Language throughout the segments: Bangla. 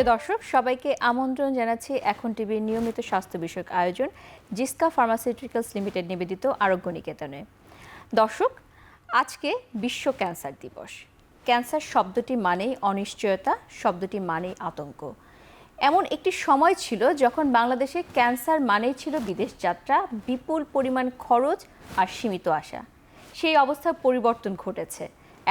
প্রিয় দর্শক, সবাইকে আমন্ত্রণ জানাচ্ছি এখন টিভির নিয়মিত স্বাস্থ্য বিষয়ক আয়োজন জিসকা ফার্মাসিউটিক্যালস লিমিটেড নিবেদিত আরোগ্য নিকেতনে। দর্শক, আজকে বিশ্ব ক্যান্সার দিবস। ক্যান্সার শব্দটি মানেই অনিশ্চয়তা, শব্দটি মানেই আতঙ্ক। এমন একটি সময় ছিল যখন বাংলাদেশে ক্যান্সার মানেই ছিল বিদেশ যাত্রা, বিপুল পরিমাণ খরচ আর সীমিত আশা। সেই অবস্থার পরিবর্তন ঘটেছে।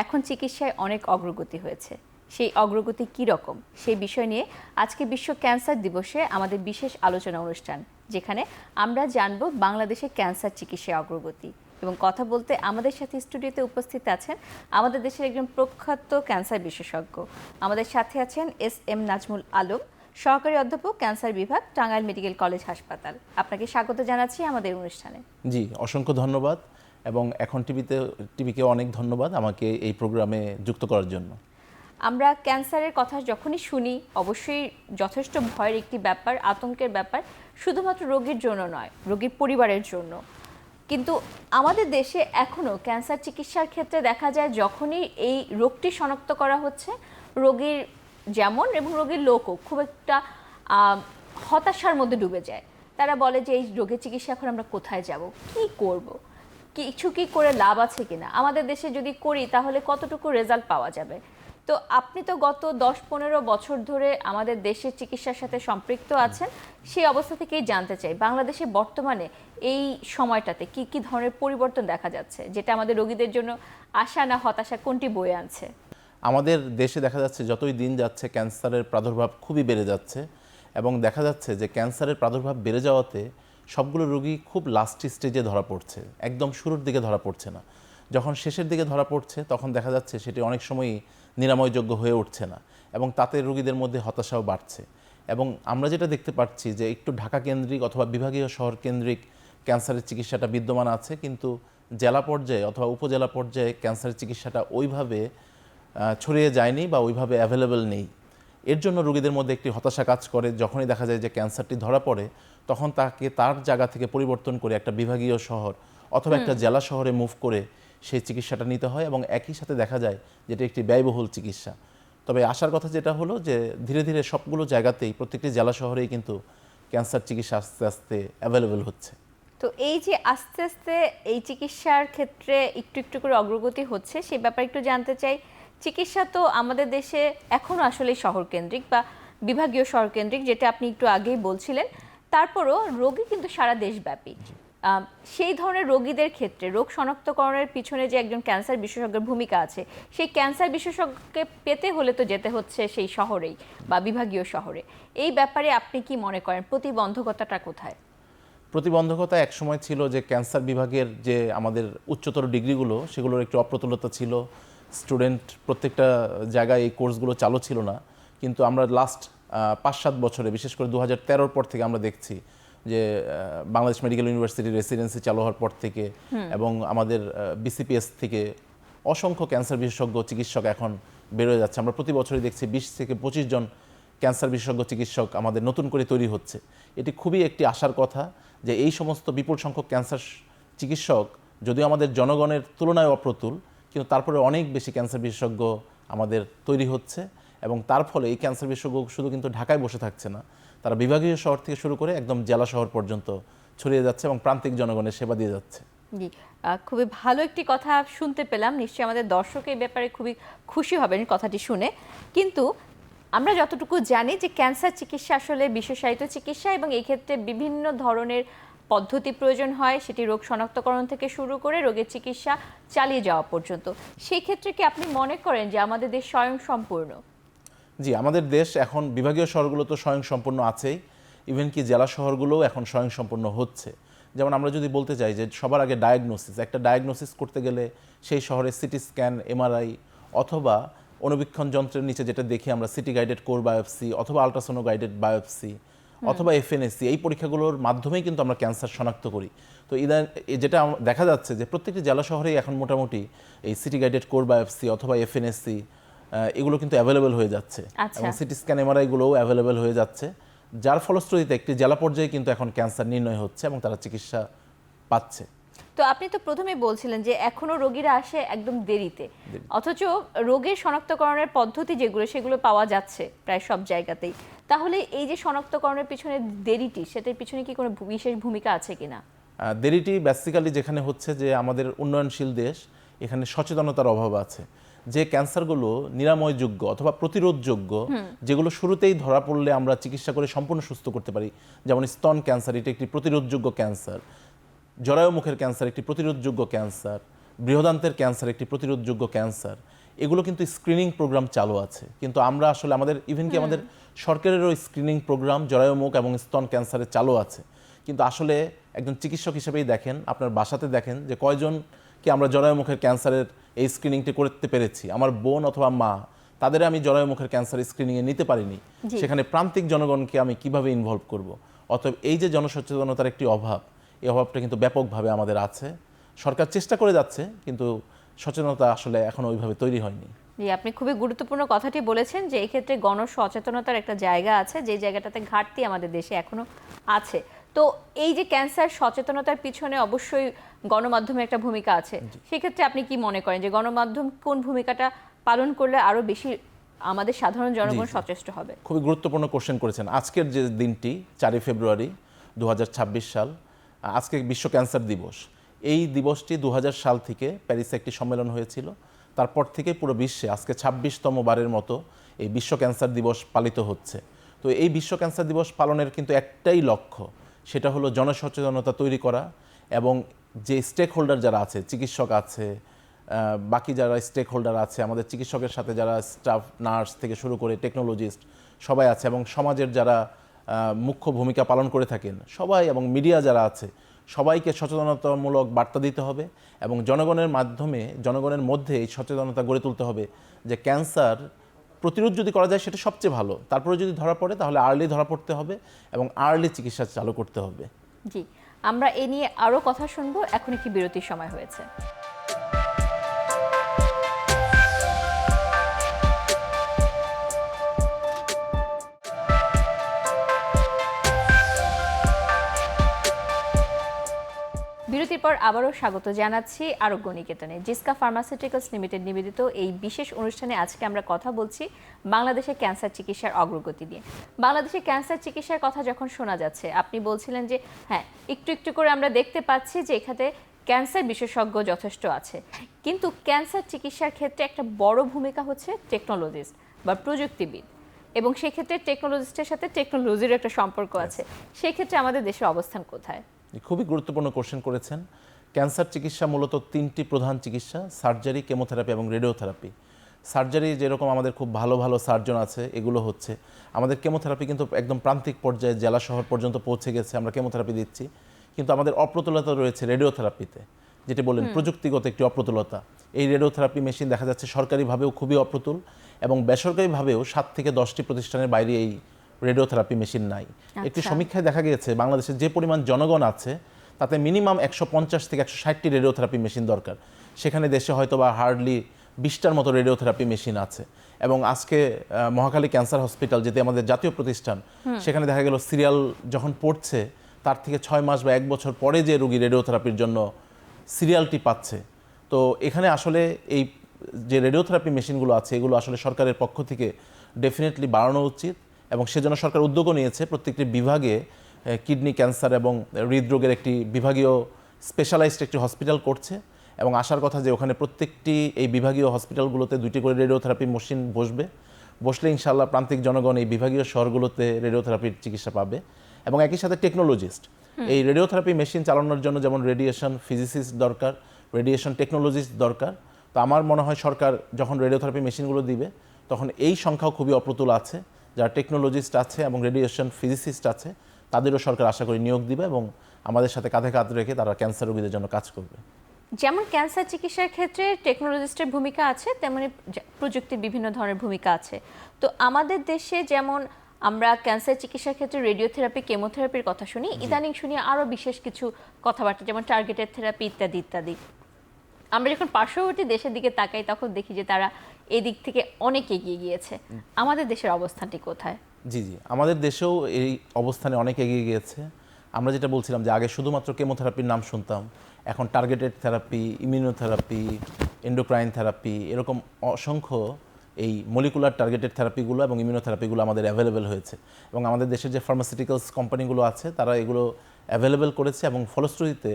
এখন চিকিৎসায় অনেক অগ্রগতি হয়েছে। সেই অগ্রগতি কী রকম, সেই বিষয় নিয়ে আজকে বিশ্ব ক্যান্সার দিবসে আমাদের বিশেষ আলোচনা অনুষ্ঠান, যেখানে আমরা জানব বাংলাদেশে ক্যান্সার চিকিৎসায় অগ্রগতি। এবং কথা বলতে আমাদের সাথে স্টুডিওতে উপস্থিত আছেন আমাদের দেশের একজন প্রখ্যাত ক্যান্সার বিশেষজ্ঞ। আমাদের সাথে আছেন এস.এম. নাজমুল আলম, সহকারী অধ্যাপক, ক্যান্সার বিভাগ, টাঙ্গাইল মেডিকেল কলেজ হাসপাতাল। আপনাকে স্বাগত জানাচ্ছি আমাদের অনুষ্ঠানে। জি, অসংখ্য ধন্যবাদ এবং এখন টিভিকে অনেক ধন্যবাদ আমাকে এই প্রোগ্রামে যুক্ত করার জন্য। আমরা ক্যান্সারের কথা যখনই শুনি অবশ্যই যথেষ্ট ভয়ের একটি ব্যাপার, আতঙ্কের ব্যাপার, শুধুমাত্র রোগীর জন্য নয়, রোগীর পরিবারের জন্য। কিন্তু আমাদের দেশে এখনও ক্যান্সার চিকিৎসার ক্ষেত্রে দেখা যায় যখনই এই রোগটি শনাক্ত করা হচ্ছে, রোগীর যেমন এবং রোগীর লোকও খুব একটা হতাশার মধ্যে ডুবে যায়। তারা বলে যে এই রোগের চিকিৎসা এখন আমরা কোথায় যাব, কি করব, কিছু কি করে লাভ আছে কিনা, আমাদের দেশে যদি করি তাহলে কতটুকু রেজাল্ট পাওয়া যাবে। তো আপনি তো গত 10-15 বছর ধরে আমাদের দেশের চিকিৎসার সাথে সম্পৃক্ত আছেন, সেই অবস্থা থেকেই জানতে চাই বাংলাদেশে বর্তমানে এই সময়টাতে কি কি ধরনের পরিবর্তন দেখা যাচ্ছে, যেটা আমাদের রোগীদের জন্য আশা না হতাশা কোনটি বয়ে আনছে? আমাদের দেশে দেখা যাচ্ছে যতই দিন যাচ্ছে ক্যান্সারের প্রাদুর্ভাব খুবই বেড়ে যাচ্ছে এবং দেখা যাচ্ছে যে ক্যান্সারের প্রাদুর্ভাব বেড়ে যাওয়াতে সবগুলো রোগী খুব লাস্ট স্টেজে ধরা পড়ছে, একদম শুরুর দিকে ধরা পড়ছে না। যখন শেষের দিকে ধরা পড়ছে তখন দেখা যাচ্ছে সেটি অনেক সময়ই নিরাময়যোগ্য হয়ে উঠছে না এবং তাতে রোগীদের মধ্যে হতাশাও বাড়ছে। এবং আমরা যেটা দেখতে পাচ্ছি যে একটু ঢাকা কেন্দ্রিক অথবা বিভাগীয় শহর কেন্দ্রিক ক্যান্সারের চিকিৎসাটা বিদ্যমান আছে, কিন্তু জেলা পর্যায়ে অথবা উপজেলা পর্যায়ে ক্যান্সারের চিকিৎসাটা ওইভাবে ছড়িয়ে যায়নি বা ওইভাবে অ্যাভেলেবেল নেই। এর জন্য রোগীদের মধ্যে একটি হতাশা কাজ করে। যখনই দেখা যায় যে ক্যান্সারটি ধরা পড়ে তখন তাকে তার জায়গা থেকে পরিবর্তন করে একটা বিভাগীয় শহর অথবা একটা জেলা শহরে মুভ করে সেই চিকিৎসাটা নিতে হয় এবং একই সাথে দেখা যায় যেটা একটি ব্যয়বহুল চিকিৎসা। তবে আসার কথা যেটা হলো যে ধীরে ধীরে সবগুলো জায়গাতেই প্রত্যেকটি জেলা শহরেই কিন্তু ক্যান্সার চিকিৎসা আস্তে আস্তে অ্যাভেলেবেল হচ্ছে। তো এই যে আস্তে আস্তে এই চিকিৎসার ক্ষেত্রে একটু একটু করে অগ্রগতি হচ্ছে, সেই ব্যাপারে একটু জানতে চাই। চিকিৎসা তো আমাদের দেশে এখনও আসলে শহরকেন্দ্রিক বা বিভাগীয় শহরকেন্দ্রিক, যেটা আপনি একটু আগেই বলছিলেন। তারপরও রোগী কিন্তু সারা দেশব্যাপী। সেই ধরনের রোগীদের ক্ষেত্রে রোগ শনাক্তকরণের পিছনে যে একজন ক্যান্সার বিশেষজ্ঞের ভূমিকা আছে, সেই ক্যান্সার বিশেষজ্ঞকে পেতে হলে তো যেতে হচ্ছে সেই শহরেই বা বিভাগীয় শহরে। এই ব্যাপারে আপনি কি মনে করেন, প্রতিবন্ধকতাটা কোথায়? প্রতিবন্ধকতা একসময় ছিল যে ক্যান্সার বিভাগের যে আমাদের উচ্চতর ডিগ্রিগুলো সেগুলোর একটু অপ্রতুলতা ছিল, স্টুডেন্ট প্রত্যেকটা জায়গায় এই কোর্সগুলো চালু ছিল না। কিন্তু আমরা লাস্ট 5-7 বছরে, বিশেষ করে 2013 পর থেকে আমরা দেখছি যে বাংলাদেশ মেডিকেল ইউনিভার্সিটির রেসিডেন্সি চালু হওয়ার পর থেকে এবং আমাদের বিসিপিএস থেকে অসংখ্য ক্যান্সার বিশেষজ্ঞ চিকিৎসক এখন বেরোয় যাচ্ছে। আমরা প্রতি বছরই দেখছি 20 থেকে 25 জন ক্যান্সার বিশেষজ্ঞ চিকিৎসক আমাদের নতুন করে তৈরি হচ্ছে। এটি খুবই একটি আশার কথা যে এই সমস্ত বিপুল সংখ্যক ক্যান্সার চিকিৎসক যদিও আমাদের জনগণের তুলনায় অপ্রতুল, কিন্তু তারপরে অনেক বেশি ক্যান্সার বিশেষজ্ঞ আমাদের তৈরি হচ্ছে এবং তার ফলে এই ক্যান্সার বিশেষজ্ঞ শুধু কিন্তু ঢাকায় বসে থাকছে না, তারা বিভাগীয় শহর থেকে শুরু করে একদম জেলা শহর পর্যন্ত ছড়িয়ে যাচ্ছে এবং প্রান্তিক জনগণের সেবা দিয়ে যাচ্ছে। জি, খুবই ভালো একটি কথা শুনতে পেলাম। নিশ্চয়ই আমাদের দর্শক এই ব্যাপারে খুবই খুশি হবেন কথাটি শুনে। কিন্তু আমরা যতটুকু জানি যে ক্যান্সার চিকিৎসা আসলে বিশেষায়িত চিকিৎসা এবং এই ক্ষেত্রে বিভিন্ন ধরনের পদ্ধতি প্রয়োজন হয়, সেটি রোগ শনাক্তকরণ থেকে শুরু করে রোগের চিকিৎসা চালিয়ে যাওয়া পর্যন্ত। সেই ক্ষেত্রে কি আপনি মনে করেন যে আমাদের দেশ স্বয়ংসম্পূর্ণ? জি, আমাদের দেশ এখন বিভাগীয় শহরগুলো তো স্বয়ংসম্পূর্ণ আছেই, ইভেন কি জেলা শহরগুলোও এখন স্বয়ংসম্পূর্ণ হচ্ছে। যেমন আমরা যদি বলতে চাই যে সবার আগে ডায়াগনোসিস, একটা ডায়াগনোসিস করতে গেলে সেই শহরে সিটি স্ক্যান, এমআরআই অথবা অনুবীক্ষণ যন্ত্রের নিচে যেটা দেখি আমরা সিটি গাইডেড কোর বায়োপসি অথবা আল্ট্রাসোনো গাইডেড বায়োপসি অথবা এফএনএসি, এই পরীক্ষাগুলোর মাধ্যমেই কিন্তু আমরা ক্যান্সার শনাক্ত করি। তো যেটা দেখা যাচ্ছে যে প্রত্যেকটি জেলা শহরেই এখন মোটামুটি এই সিটি গাইডেড কোর বায়োপসি অথবা এফএনএসি এগুলো কিন্তু অ্যাভেলেবেল হয়ে যাচ্ছে এবং সিটি স্ক্যান এমআরআইগুলোও অ্যাভেলেবেল হয়ে যাচ্ছে, যার ফলশ্রুতিতে একটি জেলা পর্যায়ে কিন্তু এখন ক্যান্সার নির্ণয় হচ্ছে এবং তারা চিকিৎসা পাচ্ছে। তো আপনি তো প্রথমেই বলছিলেন যে এখনো রোগীরা আসে একদম দেরিতে, অথচ রোগের শনাক্তকরণের পদ্ধতি যেগুলো সেগুলো পাওয়া যাচ্ছে প্রায় সব জায়গাতেই। তাহলে এই যে শনাক্তকরণের পিছনে দেরিটি, সেটার পিছনে কি কোনো বিশেষ ভূমিকা আছে কিনা? দেরিটি বেসিক্যালি যেখানে হচ্ছে যে আমাদের উন্নয়নশীল দেশ, এখানে সচেতনতার অভাব আছে। যে ক্যান্সারগুলো নিরাময়যোগ্য অথবা প্রতিরোধযোগ্য, যেগুলো শুরুতেই ধরা পড়লে আমরা চিকিৎসা করে সম্পূর্ণ সুস্থ করতে পারি, যেমন স্তন ক্যান্সার, এটি একটি প্রতিরোধযোগ্য ক্যান্সার। জরায়ু মুখের ক্যান্সার একটি প্রতিরোধযোগ্য ক্যান্সার। বৃহদান্ত্রের ক্যান্সার একটি প্রতিরোধযোগ্য ক্যান্সার। এগুলো কিন্তু স্ক্রিনিং প্রোগ্রাম চালু আছে, কিন্তু আমরা আসলে আমাদের ইভেন কি আমাদের সরকারেরও স্ক্রিনিং প্রোগ্রাম জরায়ু মুখ এবং স্তন ক্যান্সারে চালু আছে। কিন্তু আসলে একজন চিকিৎসক হিসেবেই দেখেন, আপনার বাসাতে দেখেন যে কয়জনকে আমরা জরায়ু মুখের ক্যান্সারের এই স্ক্রিনিংটি করতে পেরেছি। আমার বোন অথবা মা, তাদের আমি জরায়ু মুখের ক্যান্সার স্ক্রিনিংয়ে নিতে পারিনি। সেখানে প্রান্তিক জনগণকে আমি কিভাবে ইনভলভ করব? অতএব এই যে জনসচেতনতার একটি অভাব, এই অভাবটা কিন্তু ব্যাপকভাবে আমাদের আছে। সরকার চেষ্টা করে যাচ্ছে, কিন্তু সচেতনতা আসলে এখনো ওইভাবে তৈরি হয়নি। জি, আপনি খুবই গুরুত্বপূর্ণ কথাটি বলেছেন যে এই ক্ষেত্রে গণসচেতনতার একটা জায়গা আছে, যে জায়গাটাতে ঘাটতি আমাদের দেশে এখনো আছে। তো এই যে ক্যান্সার সচেতনতার পিছনে অবশ্যই গণমাধ্যমের একটা ভূমিকা আছে। সেক্ষেত্রে আপনি কি মনে করেন যে গণমাধ্যম কোন ভূমিকাটা পালন করলে আরো বেশি আমাদের সাধারণ জনগণ সচেষ্ট হবে? খুবই গুরুত্বপূর্ণ কোশ্চেন করেছেন। আজকের যে দিনটি 4 ফেব্রুয়ারি 2026 সাল, আজকে বিশ্ব ক্যান্সার দিবস। এই দিবসটি 2000 সাল থেকে প্যারিসে একটি সম্মেলন হয়েছিল। তারপর থেকে পুরো বিশ্বে আজকে 26তম বারের মতো এই বিশ্ব ক্যান্সার দিবস পালিত হচ্ছে। তো এই বিশ্ব ক্যান্সার দিবস পালনের কিন্তু একটাই লক্ষ্য, সেটা হলো জনসচেতনতা তৈরি করা, এবং যে স্টেক হোল্ডার যারা আছে, চিকিৎসক আছে, বাকি যারা স্টেক হোল্ডার আছে, আমাদের চিকিৎসকের সাথে যারা স্টাফ, নার্স থেকে শুরু করে টেকনোলজিস্ট সবাই আছে, এবং সমাজের যারা মুখ্য ভূমিকা পালন করে থাকেন সবাই, এবং মিডিয়া যারা আছে, সবাইকে সচেতনতামূলক বার্তা দিতে হবে এবং জনগণের মাধ্যমে, জনগণের মধ্যে এই সচেতনতা গড়ে তুলতে হবে যে ক্যান্সার প্রতিরোধ যদি করা যায় সেটা সবচেয়ে ভালো। তারপরে যদি ধরা পড়ে তাহলে আর্লি ধরা পড়তে হবে এবং আর্লি চিকিৎসা চালু করতে হবে। জি, আমরা এ নিয়ে আরো কথা শুনবো। এখন একটি বিরতির সময় হয়েছে। বিরতির পর আবারও স্বাগত জানাচ্ছি আরোগ্য নিকেতনে। জিসকা ফার্মাসিউটিক্যালস লিমিটেড নিবেদিত এই বিশেষ অনুষ্ঠানে আজকে আমরা কথা বলছি বাংলাদেশে ক্যান্সার চিকিৎসার অগ্রগতি নিয়ে। বাংলাদেশে ক্যান্সার চিকিৎসার কথা যখন শোনা যাচ্ছে, আপনি বলছিলেন যে হ্যাঁ, একটু একটু করে আমরা দেখতে পাচ্ছি যে এখানে ক্যান্সার বিশেষজ্ঞ যথেষ্ট আছে, কিন্তু ক্যান্সার চিকিৎসার ক্ষেত্রে একটা বড় ভূমিকা হচ্ছে টেকনোলজিস্ট বা প্রযুক্তিবিদ, এবং সেক্ষেত্রে টেকনোলজিস্টের সাথে টেকনোলজির একটা সম্পর্ক আছে। সেক্ষেত্রে আমাদের দেশের অবস্থান কোথায়? খুবই গুরুত্বপূর্ণ কোশ্চেন করেছেন। ক্যান্সার চিকিৎসা মূলত 3টি প্রধান চিকিৎসা: সার্জারি, কেমোথেরাপি এবং রেডিওথেরাপি। সার্জারি যেরকম আমাদের খুব ভালো ভালো সার্জন আছে, এগুলো হচ্ছে। আমাদের কেমোথেরাপি কিন্তু একদম প্রান্তিক পর্যায়ে, জেলা শহর পর্যন্ত পৌঁছে গেছে, আমরা কেমোথেরাপি দিচ্ছি। কিন্তু আমাদের অপ্রতুলতা রয়েছে রেডিওথেরাপিতে, যেটি বললেন প্রযুক্তিগত একটি অপ্রতুলতা। এই রেডিওথেরাপি মেশিন দেখা যাচ্ছে সরকারিভাবেও খুবই অপ্রতুল, এবং বেসরকারিভাবেও 7 থেকে 10টি প্রতিষ্ঠানের বাইরে এই রেডিওথেরাপি মেশিন নাই। একটি সমীক্ষায় দেখা গিয়েছে বাংলাদেশে যে পরিমাণ জনগণ আছে তাতে মিনিমাম 150 থেকে 160টি রেডিওথেরাপি মেশিন দরকার। সেখানে দেশে হয়তো বা হার্ডলি 20টার মতো রেডিওথেরাপি মেশিন আছে। এবং আজকে মহাখালী ক্যান্সার হসপিটাল, যেটি আমাদের জাতীয় প্রতিষ্ঠান, সেখানে দেখা গেল সিরিয়াল যখন পড়ছে তার থেকে 6 মাস বা 1 বছর পরে যে রোগী রেডিওথেরাপির জন্য সিরিয়ালটি পাচ্ছে। তো এখানে আসলে এই যে রেডিওথেরাপি মেশিনগুলো আছে, এগুলো আসলে সরকারের পক্ষ থেকে ডেফিনেটলি বাড়ানো উচিত, এবং সেজন্য সরকার উদ্যোগও নিয়েছে। প্রত্যেকটি বিভাগে কিডনি ক্যান্সার এবং হৃদরোগের একটি বিভাগীয় স্পেশালাইজড একটি হসপিটাল করছে, এবং আসার কথা যে ওখানে প্রত্যেকটি এই বিভাগীয় হসপিটালগুলোতে 2টি করে রেডিওথেরাপি মেশিন বসলে ইনশাআল্লাহ প্রান্তিক জনগণ এই বিভাগীয় শহরগুলোতে রেডিওথেরাপির চিকিৎসা পাবে। এবং একই সাথে টেকনোলজিস্ট, এই রেডিওথেরাপি মেশিন চালানোর জন্য যেমন রেডিয়েশন ফিজিসিস্ট দরকার, রেডিয়েশন টেকনোলজিস্ট দরকার। তো আমার মনে হয় সরকার যখন রেডিওথেরাপি মেশিনগুলো দিবে তখন এই সংখ্যাও খুবই অপ্রতুল আছে, যারা টেকনোলজিস্ট আছে এবং রেডিয়েশন ফিজিসিস্ট আছে, তাদেরও সরকার আশা করি নিয়োগ দিবে, এবং আমাদের সাথে কাঁধে কাঁধ রেখে তারা ক্যান্সার রোগীদের জন্য কাজ করবে। যেমন ক্যান্সার চিকিৎসার ক্ষেত্রে টেকনোলজিস্টের ভূমিকা আছে, তেমনি প্রযুক্তির বিভিন্ন ধরনের ভূমিকা আছে। তো আমাদের দেশে যেমন আমরা ক্যান্সার চিকিৎসার ক্ষেত্রে রেডিওথেরাপি, কেমোথেরাপির কথা শুনি, ইদানিং শুনি আরও বিশেষ কিছু কথাবার্তা, যেমন টার্গেটেড থেরাপি ইত্যাদি ইত্যাদি। আমরা যখন পার্শ্ববর্তী দেশের দিকে তাকাই তখন দেখি যে তারা এই দিক থেকে অনেক এগিয়ে গিয়েছে। আমাদের দেশের অবস্থানটি কোথায়? জি, আমাদের দেশেও এই অবস্থানে অনেক এগিয়ে গিয়েছে। আমরা যেটা বলছিলাম যে আগে শুধুমাত্র কেমোথেরাপির নাম শুনতাম, এখন targeted therapy, immunotherapy, endocrine therapy, এরকম অসংখ্য এই মলিকুলার টার্গেটেড থেরাপিগুলো এবং ইমিউনোথেরাপিগুলো আমাদের অ্যাভেলেবেল হয়েছে। এবং আমাদের দেশের যে ফার্মাসিউটিক্যালস কোম্পানিগুলো আছে তারা এগুলো অ্যাভেলেবেল করেছে, এবং ফলশ্রুতিতে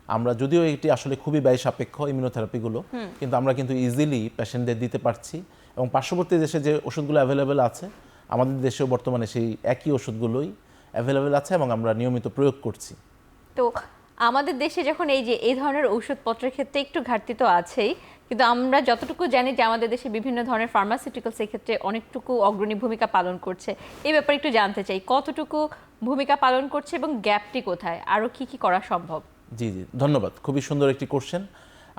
আমরা, যদিও এটি আসলে খুবই ব্যয় সাপেক্ষ ইমিউনোথেরাপিগুলো, কিন্তু আমরা কিন্তু ইজিলি পেশেন্টদের দিতে পারছি। এবং পার্শ্ববর্তী দেশে যে ওষুধগুলো অ্যাভেলেবেল আছে আমাদের দেশেও বর্তমানে সেই একই ওষুধগুলোই অ্যাভেলেবেল আছে এবং আমরা নিয়মিত প্রয়োগ করছি। তো আমাদের দেশে যখন এই ধরনের ঔষধপত্রের ক্ষেত্রে একটু ঘাটতি তো আছেই, কিন্তু আমরা যতটুকু জানি যে আমাদের দেশে বিভিন্ন ধরনের ফার্মাসিউটিক্যালস এই ক্ষেত্রে অনেকটুকু অগ্রণী ভূমিকা পালন করছে। এই ব্যাপারে একটু জানতে চাই কতটুকু ভূমিকা পালন করছে এবং গ্যাপটি কোথায়, আরও কি কি করা সম্ভব? জি, ধন্যবাদ। খুবই সুন্দর একটি কোশ্চেন।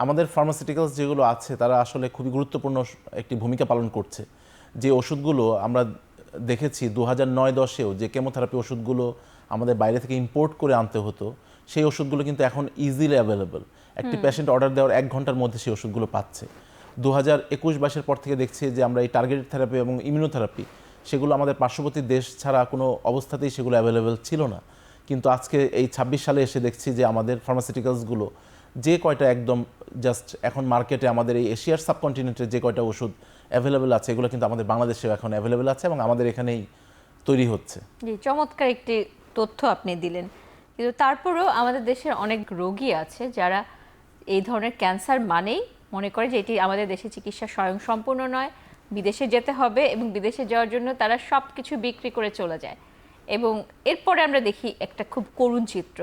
আমাদের ফার্মাসিউটিক্যালস যেগুলো আছে তারা আসলে খুবই গুরুত্বপূর্ণ একটি ভূমিকা পালন করছে। যে ওষুধগুলো আমরা দেখেছি 2009-10-এও যে কেমোথেরাপি ওষুধগুলো আমাদের বাইরে থেকে ইম্পোর্ট করে আনতে হতো, সেই ওষুধগুলো কিন্তু এখন ইজিলি অ্যাভেলেবল। একটি পেশেন্ট অর্ডার দেওয়ার 1 ঘন্টার মধ্যে সেই ওষুধগুলো পাচ্ছে। 2021-22 পর থেকে দেখছি যে আমরা এই টার্গেটেড থেরাপি এবং ইমিউনোথেরাপি, সেগুলো আমাদের পার্শ্ববর্তী দেশ ছাড়া কোনো অবস্থাতেই সেগুলো অ্যাভেলেবেল ছিল না। কিন্তু আজকে এই 26 সালে এসে দেখছি যে আমাদের ফার্মাসিউটিক্যালসগুলো যে কয়টা একদম জাস্ট এখন মার্কেটে আমাদের এই এশিয়ার সাবকন্টিনেন্টে যে কয়টা ওষুধ অ্যাভেলেবেল আছে, এগুলো কিন্তু আমাদের বাংলাদেশেও এখন অ্যাভেলেবেল আছে এবং আমাদের এখানেই তৈরি হচ্ছে। জি, চমৎকার একটি তথ্য আপনি দিলেন। কিন্তু তারপরেও আমাদের দেশের অনেক রোগী আছে যারা এই ধরনের ক্যান্সার মানেই মনে করে যে এটি আমাদের দেশে চিকিৎসা স্বয়ংসম্পূর্ণ নয়, বিদেশে যেতে হবে, এবং বিদেশে যাওয়ার জন্য তারা সব কিছু বিক্রি করে চলে যায়। এবং এরপরে আমরা দেখি একটা খুব করুণ চিত্র,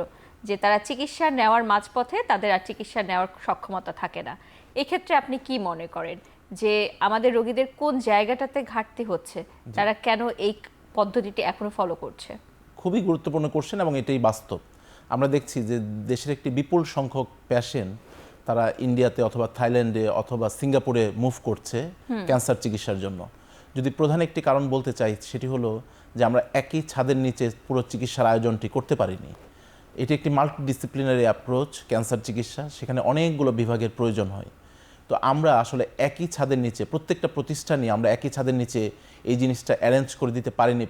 যে তারা চিকিৎসা নেওয়ার মাঝপথে তাদের আর চিকিৎসা নেওয়ার সক্ষমতা থাকে না। এক্ষেত্রে আপনি কি মনে করেন যে আমাদের রোগীদের কোন জায়গাটাতে ঘাটতি হচ্ছে, তারা কেন এই পদ্ধতিটি এখনো ফলো করছে? খুবই গুরুত্বপূর্ণ কোশ্চেন এবং এটাই বাস্তব। আমরা দেখছি যে দেশের একটি বিপুল সংখ্যক পেশেন্ট তারা ইন্ডিয়াতে অথবা থাইল্যান্ডে অথবা সিঙ্গাপুরে মুভ করছে ক্যান্সার চিকিৎসার জন্য। যদি প্রধান একটি কারণ বলতে চাই সেটি হলো যে আমরা একই ছাদের নিচে পুরো চিকিৎসার আয়োজনটি করতে পারিনি। এটি একটি মাল্টিডিসিপ্লিনারি অ্যাপ্রোচ ক্যান্সার চিকিৎসা, সেখানে অনেকগুলো বিভাগের প্রয়োজন হয়। তো আমরা আসলে একই ছাদের নিচে, প্রত্যেকটা প্রতিষ্ঠানই আমরা একই ছাদের নিচে এই জিনিসটা অ্যারেঞ্জ করে দিতে পারিনি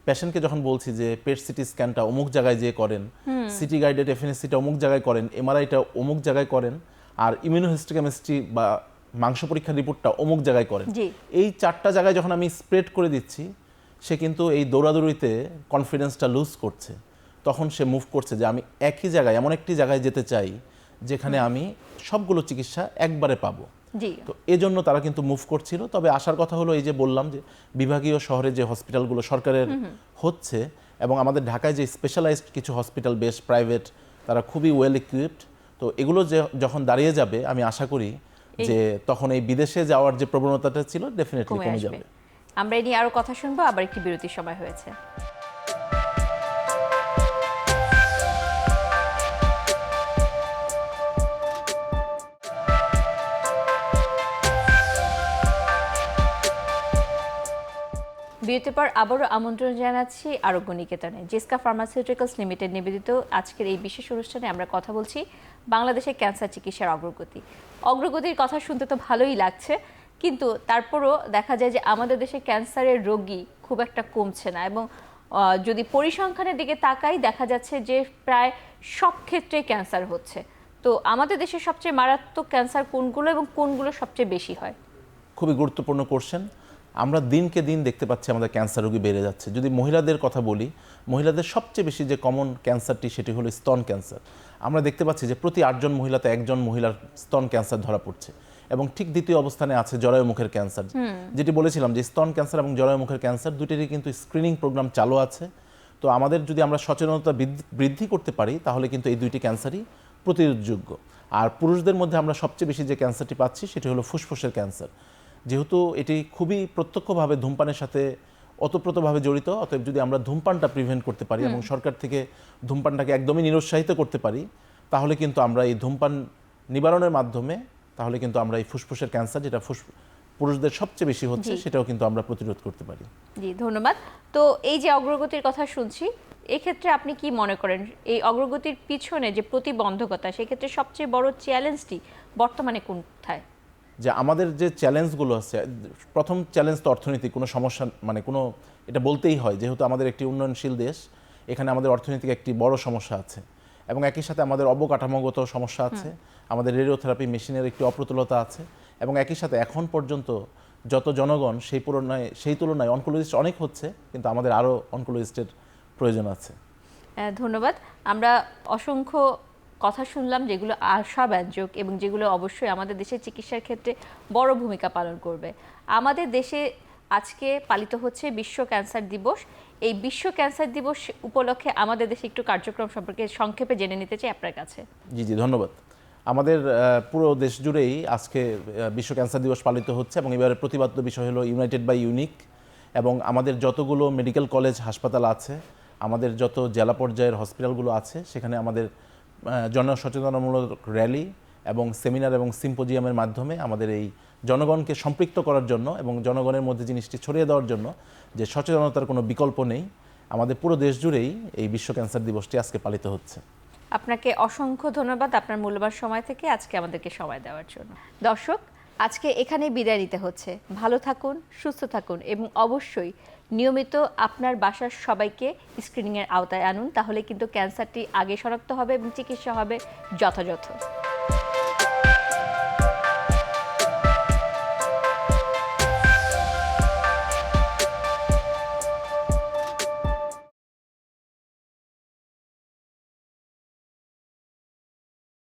পেশেন্টকে যখন বলছি যে পেট সিটি স্ক্যানটা অমুক জায়গায় যেয়ে করেন, সিটি গাইডেড এফএনএসিটা অমুক জায়গায় করেন, এমআরআইটা অমুক জায়গায় করেন, আর ইমিউনোহিস্টোকেমিস্ট্রি বা মাংস পরীক্ষার রিপোর্টটা অমুক জায়গায় করেন, এই 4টা জায়গায় যখন আমি স্প্রেড করে দিচ্ছি, সে কিন্তু এই দৌড়াদৌড়িতে কনফিডেন্সটা লুজ করছে। তখন সে মুভ করছে যে আমি একই জায়গায়, এমন একটি জায়গায় যেতে চাই যেখানে আমি সবগুলো চিকিৎসা একবারে পাবো। তো এজন্য তারা কিন্তু মুভ করছিল। তবে আসার কথা হলো, এই যে বললাম যে বিভাগীয় শহরে যে হসপিটালগুলো সরকারের হচ্ছে, এবং আমাদের ঢাকায় যে স্পেশালাইজড কিছু হসপিটাল বেশ প্রাইভেট, তারা খুবই ওয়েল ইকুইপড। তো এগুলো যে যখন দাঁড়িয়ে যাবে, আমি আশা করি যে তখন এই বিদেশে যাওয়ার যে প্রবণতাটা ছিল ডেফিনেটলি কমে যাবে। আমরা এই নিয়ে আরো কথা শুনবো, আবার একটি বিরতির সময় হয়েছে। বিরতির পর আবারও আমন্ত্রণ জানাচ্ছি আরোগ্য নিকেতনে। জিসকা ফার্মাসিউটিক্যালস লিমিটেড নিবেদিত আজকের এই বিশেষ অনুষ্ঠানে আমরা কথা বলছি বাংলাদেশের ক্যান্সার চিকিৎসার অগ্রগতির কথা শুনতে তো ভালোই লাগছে, কিন্তু তারপরও দেখা যায় যে আমাদের দেশে ক্যান্সারের রোগী খুব একটা কমছে না, এবং যদি পরিসংখ্যানের দিকে তাকাই দেখা যাচ্ছে যে প্রায় সব ক্ষেত্রে ক্যান্সার হচ্ছে। তো আমাদের দেশে সবচেয়ে মারাত্মক ক্যান্সার কোনগুলো এবং কোনগুলো সবচেয়ে বেশি হয়? খুবই গুরুত্বপূর্ণ কোশ্চেন। আমরা দিনকে দিন দেখতে পাচ্ছি আমাদের ক্যান্সার রোগী বেড়ে যাচ্ছে। যদি মহিলাদের কথা বলি, মহিলাদের সবচেয়ে বেশি যে কমন ক্যান্সারটি সেটি হলো স্তন ক্যান্সার। আমরা দেখতে পাচ্ছি যে প্রতি 8 জন মহিলাতে 1 জন মহিলার স্তন ক্যান্সার ধরা পড়ছে, এবং ঠিক দ্বিতীয় অবস্থানে আছে জরায়ুমুখের ক্যান্সার। যেটি বলেছিলাম যে স্তন ক্যান্সার এবং জরায়ুমুখের ক্যান্সার দুটিরই কিন্তু স্ক্রিনিং প্রোগ্রাম চালু আছে। তো আমাদের যদি আমরা সচেতনতা বৃদ্ধি করতে পারি তাহলে কিন্তু এই দুইটি ক্যান্সারই প্রতিরোধযোগ্য। আর পুরুষদের মধ্যে আমরা সবচেয়ে বেশি যে ক্যান্সারটি পাচ্ছি সেটি হলো ফুসফুসের ক্যান্সার। যেহেতু এটি খুবই প্রত্যক্ষভাবে ধূমপানের সাথে ওতপ্রোতভাবে জড়িত, অতএব যদি আমরা ধূমপানটা প্রিভেন্ট করতে পারি এবং সরকার থেকে ধূমপানটাকে একদমই নিরুৎসাহিত করতে পারি, তাহলে কিন্তু আমরা এই ধূমপান নিবারণের মাধ্যমে তাহলে কিন্তু আমরা এই ফুসফুসের ক্যান্সার, যেটা পুরুষদের সবচেয়ে বেশি হচ্ছে, সেটাও কিন্তু আমরা প্রতিরোধ করতে পারি। জি, ধন্যবাদ। তো এই যে অগ্রগতির কথা শুনছি, এক্ষেত্রে আপনি কি মনে করেন এই অগ্রগতির পিছনে যে প্রতিবন্ধকতা, সেক্ষেত্রে সবচেয়ে বড় চ্যালেঞ্জটি বর্তমানে কোথায়? যে আমাদের যে চ্যালেঞ্জগুলো আছে, প্রথম চ্যালেঞ্জ তো অর্থনৈতিক কোনো সমস্যা, মানে কোনো, এটা বলতেই হয় যেহেতু আমাদের একটি উন্নয়নশীল দেশ, এখানে আমাদের অর্থনৈতিক একটি বড় সমস্যা আছে এবং একই সাথে আমাদের অবকাঠামোগত সমস্যা আছে, আমাদের রেডিওথেরাপি মেশিনের একটি অপ্রতুলতা আছে এবং একই সাথে এখন পর্যন্ত যত জনগণ সেই তুলনায় অনকোলজিস্ট অনেক হচ্ছে, কিন্তু আমাদের আরও অনকোলজিস্টের প্রয়োজন আছে। ধন্যবাদ। আমরা অসংখ্য কথা শুনলাম যেগুলো আশাব্যঞ্জক এবং যেগুলো অবশ্যই আমাদের দেশের চিকিৎসার ক্ষেত্রে বড় ভূমিকা পালন করবে। আমাদের দেশে আজকে পালিত হচ্ছে বিশ্ব ক্যান্সার দিবস। এই বিশ্ব ক্যান্সার দিবস উপলক্ষে আমাদের দেশে একটু কার্যক্রম সম্পর্কে সংক্ষেপে জেনে নিতে চাই আপনার কাছে। জি জি, ধন্যবাদ। আমাদের পুরো দেশ জুড়েই আজকে বিশ্ব ক্যান্সার দিবস পালিত হচ্ছে এবং এবারে প্রতিপাদ্য বিষয় হলো ইউনাইটেড বাই ইউনিক। এবং আমাদের যতগুলো মেডিকেল কলেজ হাসপাতাল আছে, আমাদের যত জেলা পর্যায়ের হসপিটালগুলো আছে, সেখানে আমাদের জনসচেতনতামূলক র্যালি এবং সেমিনার এবং সিম্পোজিয়ামের মাধ্যমে আমাদের এই জনগণকে সম্পৃক্ত করার জন্য এবং জনগণের মধ্যে জিনিসটি ছড়িয়ে দেওয়ার জন্য যে সচেতনতার কোনো বিকল্প নেই, আমাদের পুরো দেশ জুড়েই এই বিশ্ব ক্যান্সার দিবসটি আজকে পালিত হচ্ছে। আপনাকে অসংখ্য ধন্যবাদ আপনার মূল্যবান সময় থেকে আজকে আমাদেরকে সময় দেওয়ার জন্য। দর্শক, আজকে এখানে বিদায় নিতে হচ্ছে। ভালো থাকুন, সুস্থ থাকুন এবং অবশ্যই নিয়মিত আপনার বাসার সবাইকে স্ক্রিনিংয়ের আওতায় আনুন, তাহলে কিন্তু ক্যান্সারটি আগে শনাক্ত হবে এবং চিকিৎসা হবে যথাযথ।